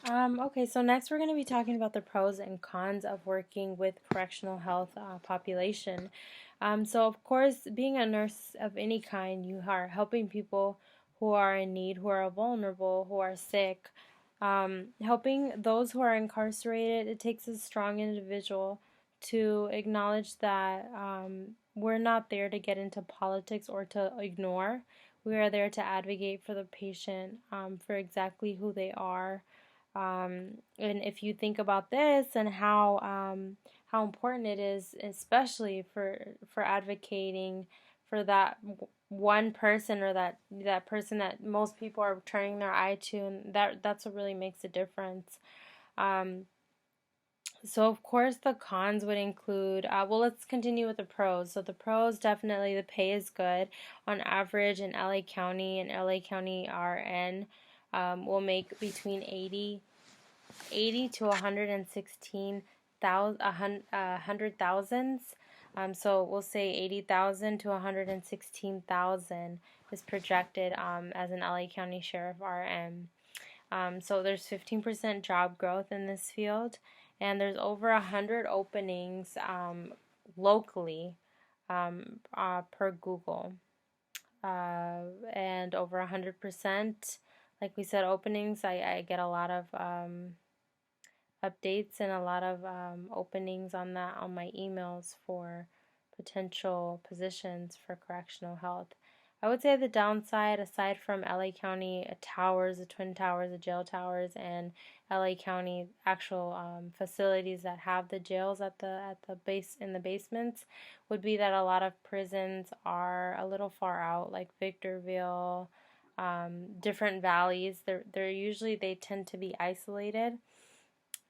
Okay, so next we're going to be talking about the pros and cons of working with correctional health population. So, of course, being a nurse of any kind, you are helping people who are in need, who are vulnerable, who are sick. Helping those who are incarcerated, it takes a strong individual to acknowledge that we're not there to get into politics or to ignore. We are there to advocate for the patient, for exactly who they are. And if you think about this and how important it is, especially for advocating for that one person or that person that most people are turning their eye to, and that's what really makes a difference. Um, so of course the cons would include, well, let's continue with the pros. So the pros, definitely the pay is good. On average in LA County and LA County RN will make between 80 to 116,000, 100,000. So we'll say 80,000 to 116,000 is projected as an LA County Sheriff RM. So there's 15% job growth in this field, and there's over 100 openings locally per Google, and over 100%. Like we said, openings. I get a lot of updates and a lot of openings on that on my emails for potential positions for correctional health. I would say the downside, aside from LA County towers, the Twin Towers, the jail towers, and LA County actual facilities that have the jails at the base in the basements, would be that a lot of prisons are a little far out, like Victorville, different valleys. They're usually they tend to be isolated.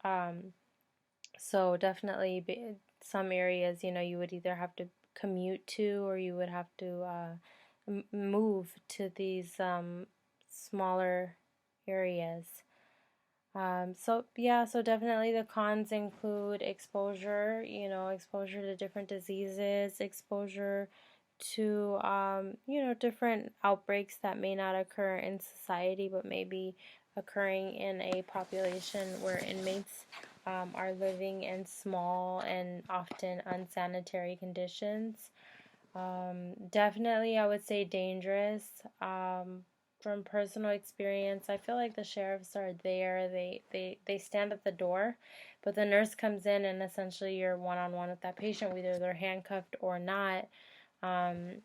Um, so definitely some areas, you would either have to commute to or you would have to move to these smaller areas. So yeah, so definitely the cons include exposure, exposure to different diseases, exposure to different outbreaks that may not occur in society but may be occurring in a population where inmates are living in small and often unsanitary conditions. Definitely, I would say dangerous. From personal experience, I feel like the sheriffs are there. They stand at the door, but the nurse comes in and essentially you're one on one with that patient, whether they're handcuffed or not. Um,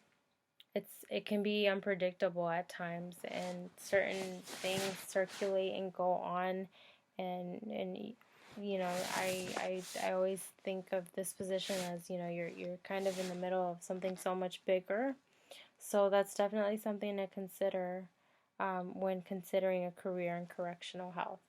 it can be unpredictable at times, and certain things circulate and go on, and I always think of this position as you're kind of in the middle of something so much bigger. So that's definitely something to consider when considering a career in correctional health.